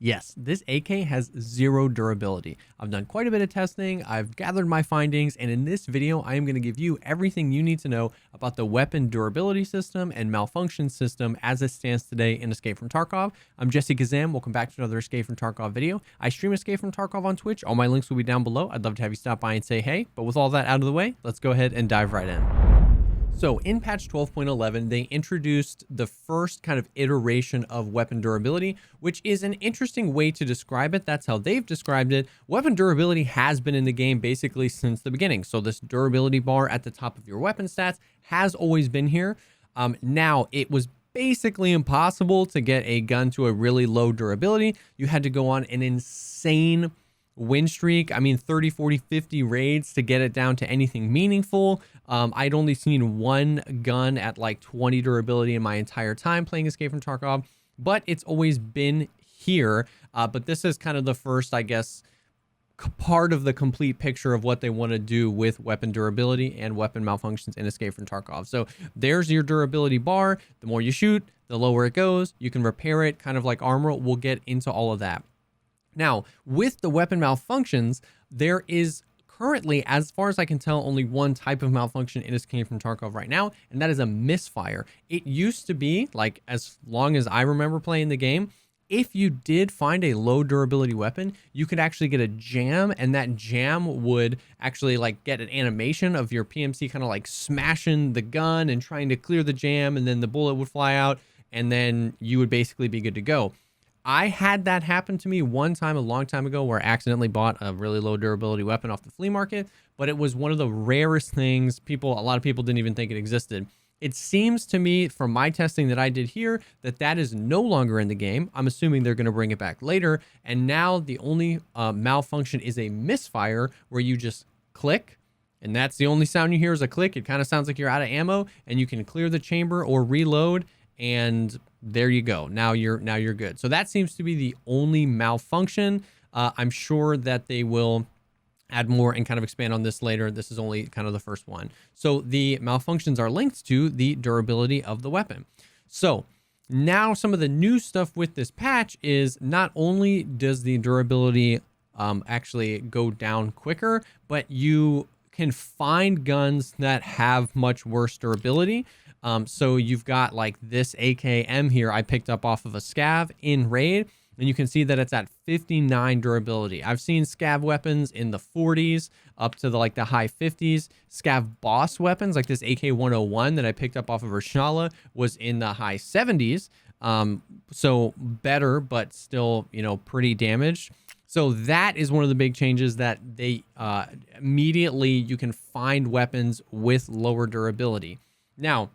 Yes, this AK has zero durability. I've done quite a bit of testing, I've gathered my findings, and in this video, I am going to give you everything you need to know about the weapon durability system and malfunction system as it stands today in Escape from Tarkov. I'm Jessekazam. Welcome back to another Escape from Tarkov video. I stream Escape from Tarkov on Twitch. All my links will be down below. I'd love to have you stop by and say hey, but with all that out of the way, let's go ahead and dive right in. So in patch 12.11, they introduced the first kind of iteration of weapon durability, which is an interesting way to describe it. That's how they've described it. Weapon durability has been in the game basically since the beginning. So this durability bar at the top of your weapon stats has always been here. Now, it was basically impossible to get a gun to a really low durability. You had to go on an insane win streak. I mean, 30, 40, 50 raids to get it down to anything meaningful. I'd only seen one gun at like 20 durability in my entire time playing Escape from Tarkov, but it's always been here. But this is kind of the first, I guess, part of the complete picture of what they want to do with weapon durability and weapon malfunctions in Escape from Tarkov. So there's your durability bar. The more you shoot, the lower it goes. You can repair it, kind of like armor. We'll get into all of that. Now, with the weapon malfunctions, there is currently, as far as I can tell, only one type of malfunction in Escape from Tarkov right now, and that is a misfire. It used to be, like, as long as I remember playing the game, if you did find a low durability weapon, you could actually get a jam, and that jam would actually like get an animation of your PMC kind of like smashing the gun and trying to clear the jam, and then the bullet would fly out, and then you would basically be good to go. I had that happen to me one time a long time ago where I accidentally bought a really low durability weapon off the flea market, but it was one of the rarest things. A lot of people didn't even think it existed. It seems to me from my testing that I did here that that is no longer in the game. I'm assuming they're going to bring it back later. And now the only malfunction is a misfire where you just click, and that's the only sound you hear is a click. It kind of sounds like you're out of ammo, and you can clear the chamber or reload, and there you go. Now you're good. So that seems to be the only malfunction. I'm sure that they will add more and kind of expand on this later. This is only kind of the first one. So the malfunctions are linked to the durability of the weapon. So now some of the new stuff with this patch is not only does the durability actually go down quicker, but you can find guns that have much worse durability. So you've got like this AKM here I picked up off of a Scav in raid, and you can see that it's at 59 durability. I've seen Scav weapons in the 40s up to the high 50s. Scav boss weapons like this AK-101 that I picked up off of Urshala was in the high 70s. So better, but still, pretty damaged. So that is one of the big changes, that they immediately you can find weapons with lower durability. Now,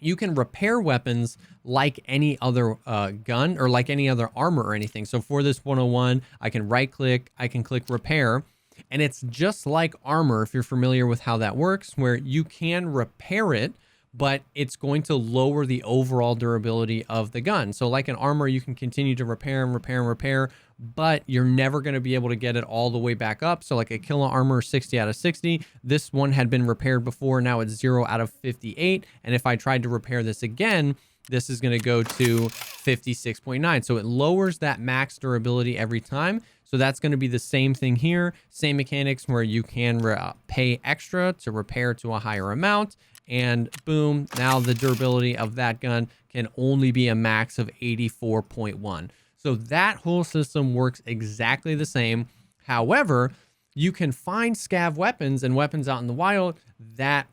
you can repair weapons like any other gun or like any other armor or anything. So for this 101, I can right click, I can click repair, and it's just like armor if you're familiar with how that works, where you can repair it, but it's going to lower the overall durability of the gun. So like an armor, you can continue to repair and repair and repair, but you're never going to be able to get it all the way back up. So like a Killa armor 60 out of 60, this one had been repaired before, now it's 0 out of 58. And if I tried to repair this again, this is going to go to 56.9. So it lowers that max durability every time. So that's going to be the same thing here. Same mechanics where you can pay extra to repair to a higher amount. And boom, now the durability of that gun can only be a max of 84.1. So that whole system works exactly the same. However, you can find Scav weapons and weapons out in the wild that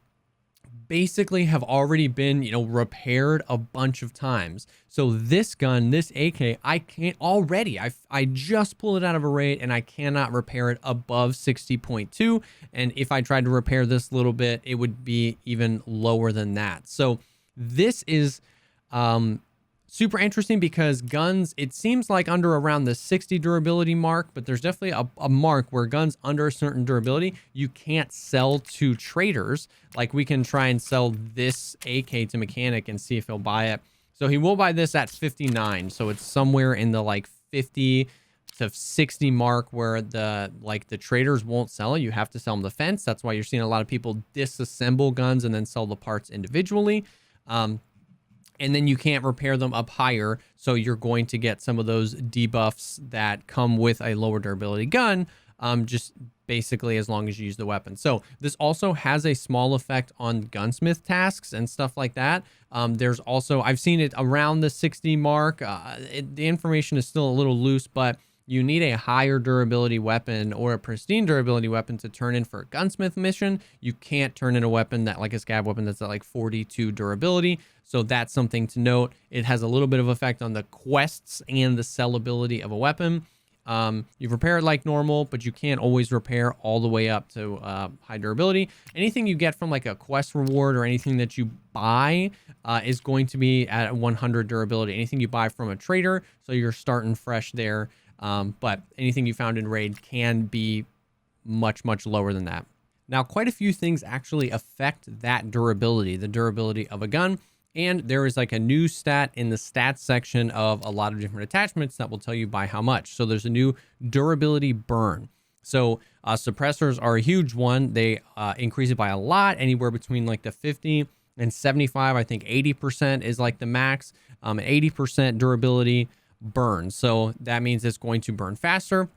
basically have already been, repaired a bunch of times. So this gun, this AK, I can't already. I just pulled it out of a raid and I cannot repair it above 60.2. And if I tried to repair this little bit, it would be even lower than that. So this is super interesting because guns, it seems like under around the 60 durability mark, but there's definitely a mark where guns under a certain durability, you can't sell to traders. Like we can try and sell this AK to Mechanic and see if he'll buy it. So he will buy this at 59. So it's somewhere in the like 50 to 60 mark where the traders won't sell it. You have to sell them the fence. That's why you're seeing a lot of people disassemble guns and then sell the parts individually. and then you can't repair them up higher. So you're going to get some of those debuffs that come with a lower durability gun, just basically as long as you use the weapon. So this also has a small effect on gunsmith tasks and stuff like that. There's also, I've seen it around the 60 mark. The information is still a little loose, but you need a higher durability weapon or a pristine durability weapon to turn in for a gunsmith mission. You can't turn in a weapon that, like a scav weapon, that's at like 42 durability. So that's something to note. It has a little bit of effect on the quests and the sellability of a weapon. You repair it like normal, but you can't always repair all the way up to high durability. Anything you get from like a quest reward or anything that you buy is going to be at 100 durability. Anything you buy from a trader, so you're starting fresh there. But anything you found in raid can be much, much lower than that. Now, quite a few things actually affect that durability, the durability of a gun. And there is like a new stat in the stats section of a lot of different attachments that will tell you by how much. So there's a new durability burn. So suppressors are a huge one. They increase it by a lot, anywhere between like the 50 and 75. I think 80% is like the max, 80% durability burn. So that means it's going to burn faster.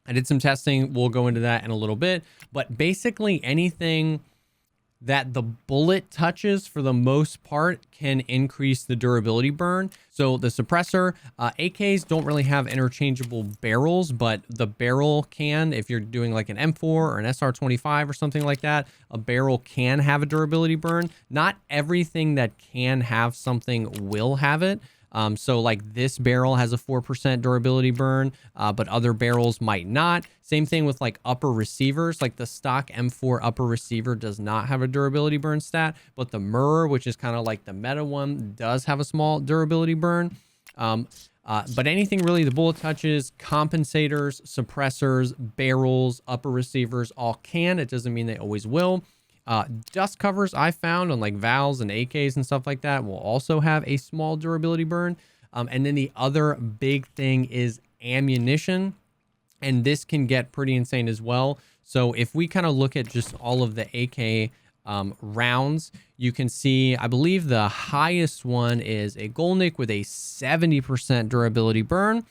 I did some testing. We'll go into that in a little bit, but basically anything that the bullet touches for the most part can increase the durability burn. So the suppressor, AKs don't really have interchangeable barrels, but the barrel can, if you're doing like an M4 or an SR25 or something like that, a barrel can have a durability burn. Not everything that can have something will have it. So like this barrel has a 4% durability burn, but other barrels might not. Same thing with like upper receivers, like the stock M4 upper receiver does not have a durability burn stat, but the mirror, which is kind of like the meta one, does have a small durability burn. But anything really the bullet touches, compensators, suppressors, barrels, upper receivers, all can. It doesn't mean they always will. Dust covers I found on like Vals and AKs and stuff like that will also have a small durability burn. And then the other big thing is ammunition. And this can get pretty insane as well. So if we kind of look at just all of the AK rounds, you can see, I believe the highest one is a Golnik with a 70% durability burn.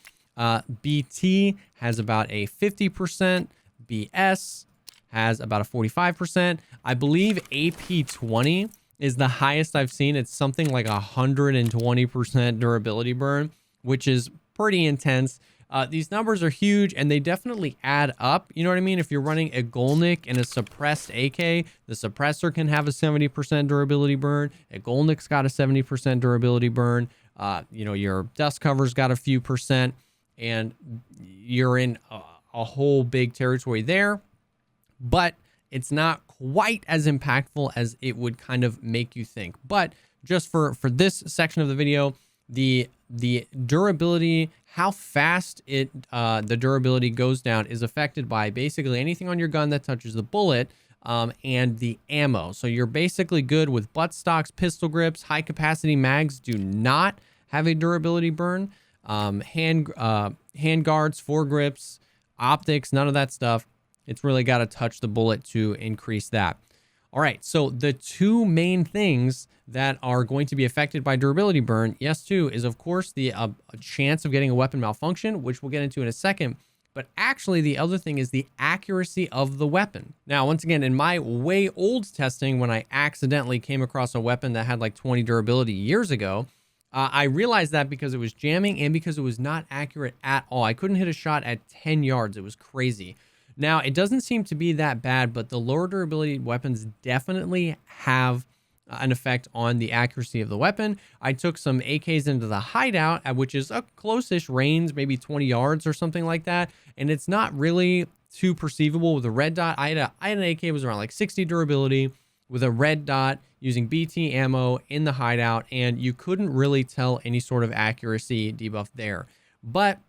BT has about a 50%. BS has about a 45%. I believe AP20 is the highest I've seen. It's something like 120% durability burn, which is pretty intense. These numbers are huge and they definitely add up. You know what I mean? If you're running a Golnik and a suppressed AK, the suppressor can have a 70% durability burn. A Golnik's got a 70% durability burn. You know, your dust cover's got a few percent, and you're in a whole big territory there. But it's not quite as impactful as it would kind of make you think. But just for this section of the video, the durability, how fast the durability goes down is affected by basically anything on your gun that touches the bullet and the ammo. So you're basically good with butt stocks, pistol grips. High capacity mags do not have a durability burn. Hand guards, foregrips, optics, none of that stuff. It's really got to touch the bullet to increase that. All right, so the two main things that are going to be affected by durability burn, yes, too, is of course the chance of getting a weapon malfunction, which we'll get into in a second. But actually, the other thing is the accuracy of the weapon. Now, once again, in my way old testing, when I accidentally came across a weapon that had like 20 durability years ago, I realized that because it was jamming and because it was not accurate at all. I couldn't hit a shot at 10 yards. It was crazy. Now, it doesn't seem to be that bad, but the lower durability weapons definitely have an effect on the accuracy of the weapon. I took some AKs into the hideout, which is a close-ish range, maybe 20 yards or something like that, and it's not really too perceivable with a red dot. I had an AK that was around like 60 durability with a red dot using BT ammo in the hideout, and you couldn't really tell any sort of accuracy debuff there. But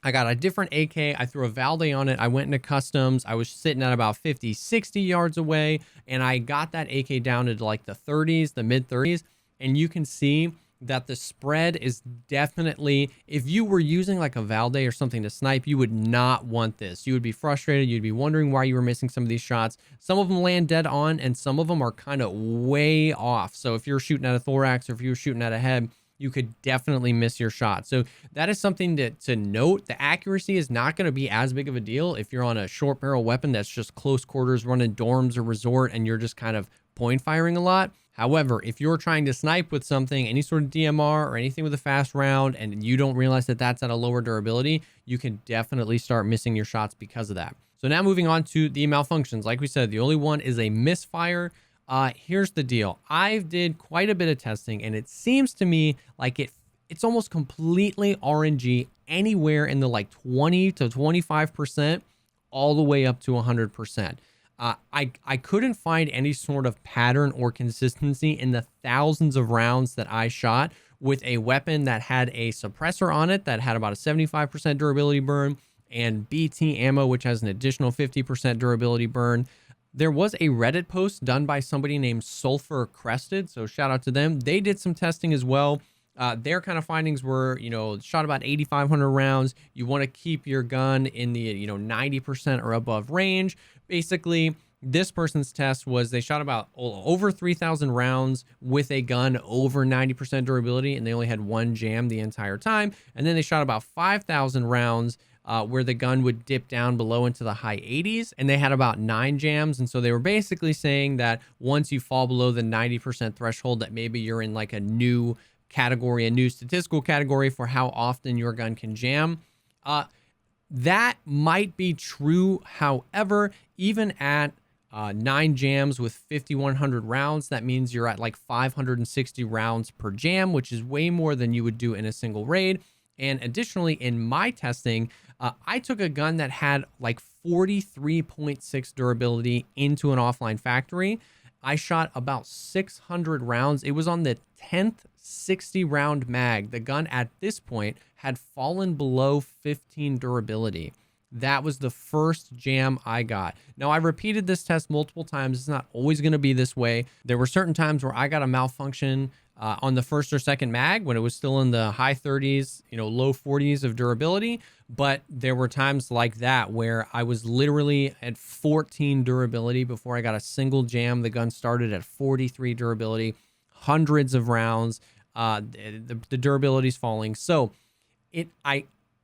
I got a different AK. I threw a Valde on it. I went into customs. I was sitting at about 50, 60 yards away, and I got that AK down into like the 30s, the mid 30s. And you can see that the spread is definitely, if you were using like a Valde or something to snipe, you would not want this. You would be frustrated. You'd be wondering why you were missing some of these shots. Some of them land dead on and some of them are kind of way off. So if you're shooting at a thorax or if you're shooting at a head, you could definitely miss your shot. So that is something to note. The accuracy is not going to be as big of a deal if you're on a short barrel weapon that's just close quarters running dorms or resort and you're just kind of point firing a lot. However, if you're trying to snipe with something, any sort of DMR or anything with a fast round, and you don't realize that that's at a lower durability, you can definitely start missing your shots because of that. So now moving on to the malfunctions. Like we said, the only one is a misfire. Here's the deal. I did quite a bit of testing, and it seems to me like it's almost completely RNG anywhere in the like 20 to 25%, all the way up to 100%. I couldn't find any sort of pattern or consistency in the thousands of rounds that I shot with a weapon that had a suppressor on it that had about a 75% durability burn, and BT ammo, which has an additional 50% durability burn. There was a Reddit post done by somebody named Sulfur Crested, so shout out to them. They did some testing as well. Their kind of findings were, shot about 8,500 rounds. You want to keep your gun in the, 90% or above range. Basically, this person's test was they shot about over 3,000 rounds with a gun over 90% durability, and they only had one jam the entire time. And then they shot about 5,000 rounds where the gun would dip down below into the high 80s, and they had about 9 jams. And so they were basically saying that once you fall below the 90% threshold, that maybe you're in like a new category, a new statistical category for how often your gun can jam. That might be true. However, even at 9 jams with 5,100 rounds, that means you're at like 560 rounds per jam, which is way more than you would do in a single raid. And additionally, in my testing, I took a gun that had like 43.6 durability into an offline factory. I shot about 600 rounds. It was on the 10th 60 round mag. The gun at this point had fallen below 15 durability. That was the first jam I got. Now, I repeated this test multiple times. It's not always going to be this way. There were certain times where I got a malfunction on the first or second mag when it was still in the high 30s, low 40s of durability. But there were times like that where I was literally at 14 durability before I got a single jam. The gun started at 43 durability, hundreds of rounds. The durability's falling. So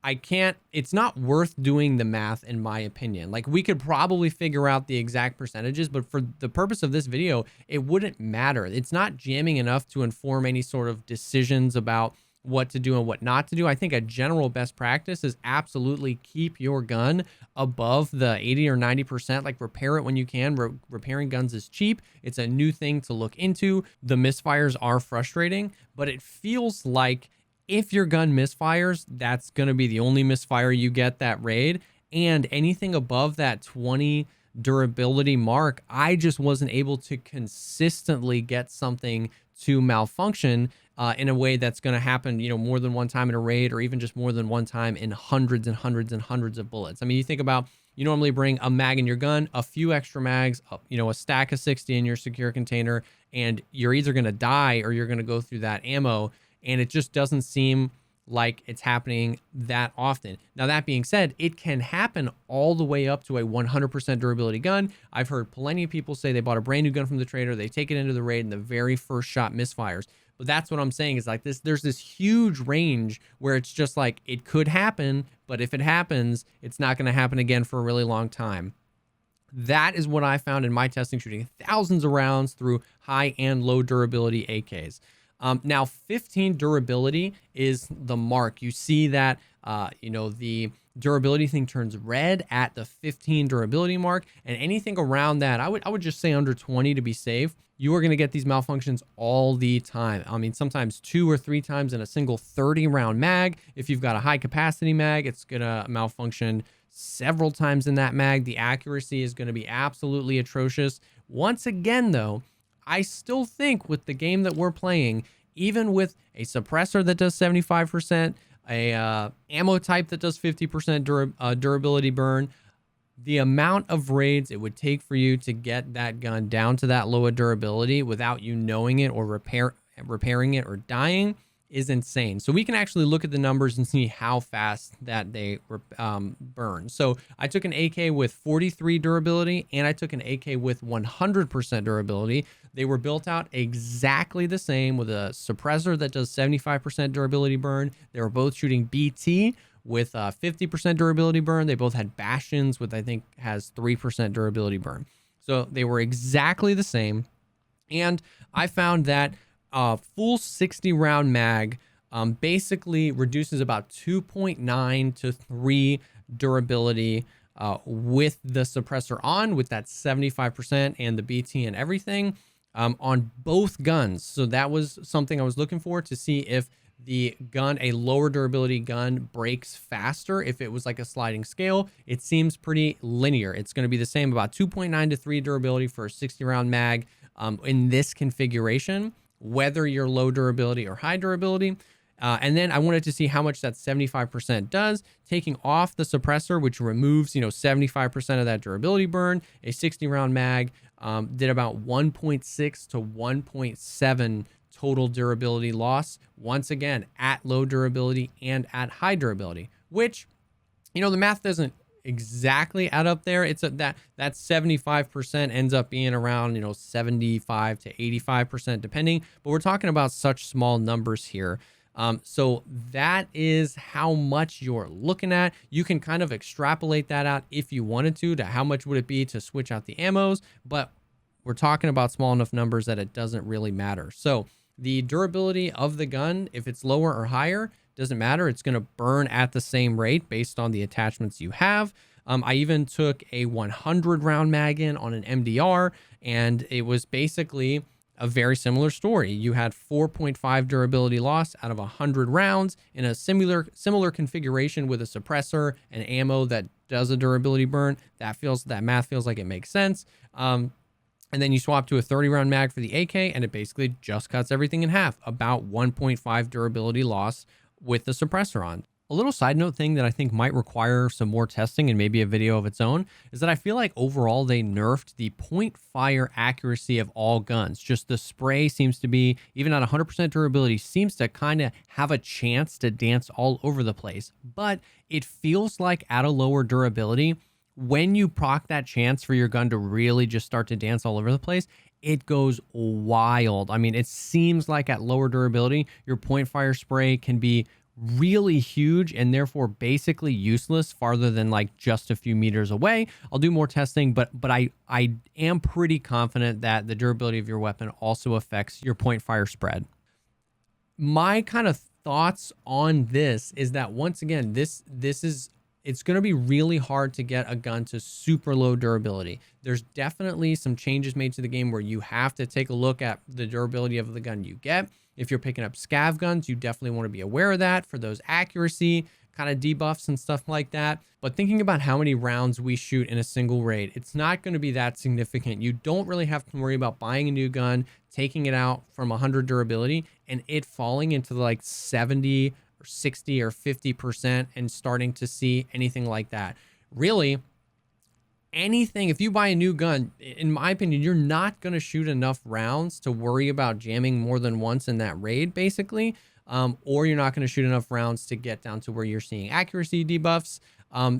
I can't, it's not worth doing the math in my opinion. Like, we could probably figure out the exact percentages, but for the purpose of this video, it wouldn't matter. It's not jamming enough to inform any sort of decisions about what to do and what not to do. I think a general best practice is absolutely keep your gun above the 80 or 90%. Like, repair it when you can. Repairing guns is cheap. It's a new thing to look into. The misfires are frustrating, but it feels like if your gun misfires, that's going to be the only misfire you get that raid. And anything above that 20 durability mark, I just wasn't able to consistently get something to malfunction in a way that's going to happen, more than one time in a raid, or even just more than one time in hundreds and hundreds and hundreds of bullets. I mean, you think about, you normally bring a mag in your gun, a few extra mags, a stack of 60 in your secure container, and you're either going to die or you're going to go through that ammo. And it just doesn't seem like it's happening that often. Now, that being said, it can happen all the way up to a 100% durability gun. I've heard plenty of people say they bought a brand new gun from the trader, they take it into the raid, and the very first shot misfires. But that's what I'm saying is like this, there's this huge range where it's just like, it could happen, but if it happens, it's not going to happen again for a really long time. That is what I found in my testing, shooting thousands of rounds through high and low durability AKs. Now, 15 durability is the mark. You see that, the durability thing turns red at the 15 durability mark, and anything around that, I would just say under 20 to be safe. You are going to get these malfunctions all the time. I mean, sometimes 2 or 3 times in a single 30 round mag. If you've got a high capacity mag, it's going to malfunction several times in that mag. The accuracy is going to be absolutely atrocious. Once again, though, I still think with the game that we're playing, even with a suppressor that does 75%, a ammo type that does 50% durability burn, the amount of raids it would take for you to get that gun down to that low durability without you knowing it or repairing it or dying is insane. So we can actually look at the numbers and see how fast that they were burned. So I took an AK with 43 durability and I took an AK with 100% durability. They were built out exactly the same with a suppressor that does 75% durability burn. They were both shooting BT with 50% durability burn. They both had bastions with, I think, has 3% durability burn. So they were exactly the same. And I found that full 60 round mag basically reduces about 2.9 to 3 durability with the suppressor on, with that 75% and the BT and everything on both guns. So that was something I was looking for, to see if the gun, a lower durability gun, breaks faster. If it was like a sliding scale, it seems pretty linear. It's going to be the same, about 2.9 to 3 durability for a 60 round mag in this configuration, whether you're low durability or high durability. And then I wanted to see how much that 75% does, taking off the suppressor, which removes, 75% of that durability burn. A 60 round mag did about 1.6 to 1.7 total durability loss, once again at low durability and at high durability, which, the math doesn't exactly add up there. It's that 75% ends up being around 75 to 85% depending, but we're talking about such small numbers here. So that is how much you're looking at. You can kind of extrapolate that out if you wanted to how much would it be to switch out the ammos, but we're talking about small enough numbers that it doesn't really matter. So the durability of the gun, if it's lower or higher, doesn't matter. It's going to burn at the same rate based on the attachments you have. I even took a 100 round mag in on an MDR, and it was basically a very similar story. You had 4.5 durability loss out of 100 rounds in a similar configuration with a suppressor and ammo that does a durability burn. That math feels like it makes sense. And then you swap to a 30 round mag for the AK, and it basically just cuts everything in half, about 1.5 durability loss with the suppressor on. A little side note thing that I think might require some more testing and maybe a video of its own is that I feel like overall they nerfed the point fire accuracy of all guns. Just the spray seems to be, even at 100% durability, seems to kind of have a chance to dance all over the place. But it feels like at a lower durability, when you proc that chance for your gun to really just start to dance all over the place, it goes wild. I mean, it seems like at lower durability, your point fire spray can be really huge and therefore basically useless farther than like just a few meters away. I'll do more testing, but I am pretty confident that the durability of your weapon also affects your point fire spread. My kind of thoughts on this is that, once again, it's going to be really hard to get a gun to super low durability. There's definitely some changes made to the game where you have to take a look at the durability of the gun you get. If you're picking up scav guns, you definitely want to be aware of that for those accuracy kind of debuffs and stuff like that. But thinking about how many rounds we shoot in a single raid, it's not going to be that significant. You don't really have to worry about buying a new gun, taking it out from 100 durability, and it falling into like 70 or 60 or 50% and starting to see anything like that. Really, anything, if you buy a new gun, in my opinion, you're not going to shoot enough rounds to worry about jamming more than once in that raid, basically. Or you're not going to shoot enough rounds to get down to where you're seeing accuracy debuffs.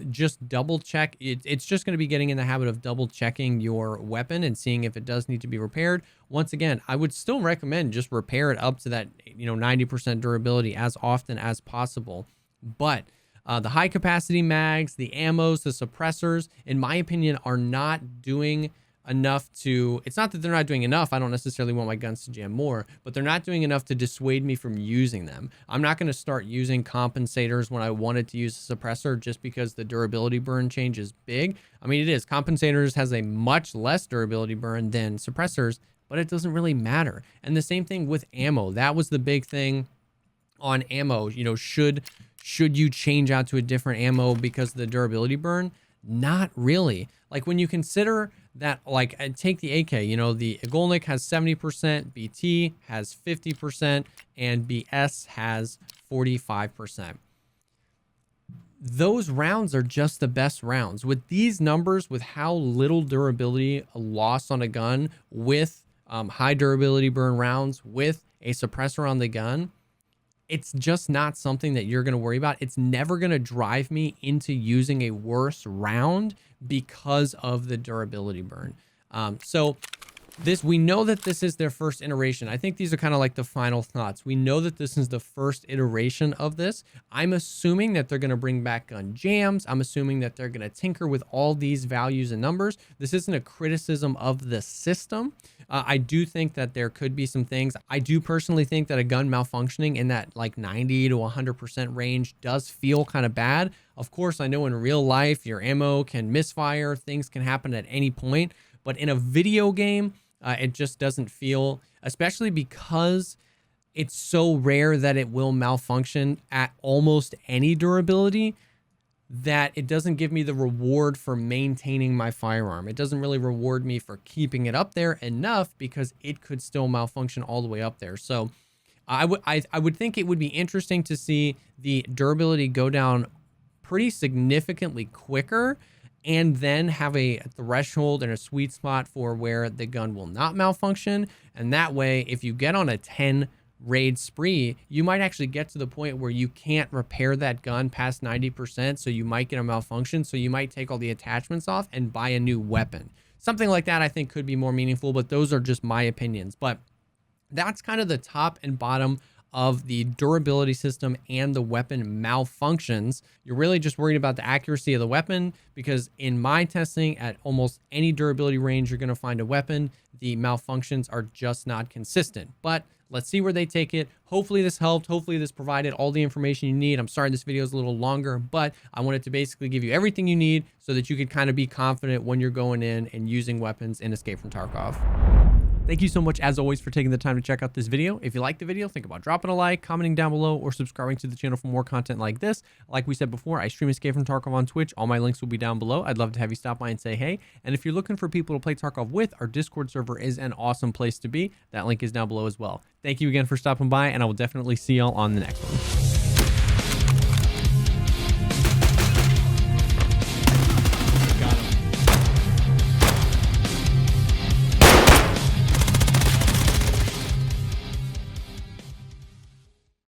Just double check. It's just going to be getting in the habit of double checking your weapon and seeing if it does need to be repaired. Once again, I would still recommend just repair it up to that 90% durability as often as possible. But the high capacity mags, the ammos, the suppressors, in my opinion, are not doing enough to, it's not that they're not doing enough. I don't necessarily want my guns to jam more, but they're not doing enough to dissuade me from using them. I'm not going to start using compensators when I wanted to use a suppressor just because the durability burn change is big. I mean, it is. Compensators has a much less durability burn than suppressors, but it doesn't really matter. And the same thing with ammo. That was the big thing on ammo. Should you change out to a different ammo because of the durability burn? Not really. Like, when you consider that, like, take the AK, the Igolnik has 70%, BT has 50%, and BS has 45%. Those rounds are just the best rounds. With these numbers, with how little durability lost on a gun, with high durability burn rounds, with a suppressor on the gun, it's just not something that you're going to worry about. It's never going to drive me into using a worse round because of the durability burn. So we know that this is their first iteration. I think these are kind of like the final thoughts. We know that this is the first iteration of this. I'm assuming that they're going to bring back gun jams. I'm assuming that they're going to tinker with all these values and numbers. This isn't a criticism of the system. I do think that there could be some things. I do personally think that a gun malfunctioning in that like 90 to 100% range does feel kind of bad. Of course, I know in real life, your ammo can misfire. Things can happen at any point. But in a video game, it just doesn't feel, especially because it's so rare that it will malfunction at almost any durability, that it doesn't give me the reward for maintaining my firearm. It doesn't really reward me for keeping it up there enough because it could still malfunction all the way up there. So I would think it would be interesting to see the durability go down pretty significantly quicker, and then have a threshold and a sweet spot for where the gun will not malfunction. And that way, if you get on a 10 raid spree, you might actually get to the point where you can't repair that gun past 90%. So you might get a malfunction. So you might take all the attachments off and buy a new weapon. Something like that I think could be more meaningful, but those are just my opinions. But that's kind of the top and bottom of the durability system and the weapon malfunctions. You're really just worried about the accuracy of the weapon, because in my testing at almost any durability range you're going to find a weapon, the malfunctions are just not consistent. But let's see where they take it. Hopefully this helped. Hopefully this provided all the information you need. I'm sorry this video is a little longer, but I wanted to basically give you everything you need so that you could kind of be confident when you're going in and using weapons in Escape from Tarkov. Thank you so much, as always, for taking the time to check out this video. If you liked the video, think about dropping a like, commenting down below, or subscribing to the channel for more content like this. Like we said before, I stream Escape from Tarkov on Twitch. All my links will be down below. I'd love to have you stop by and say hey. And if you're looking for people to play Tarkov with, our Discord server is an awesome place to be. That link is down below as well. Thank you again for stopping by, and I will definitely see y'all on the next one.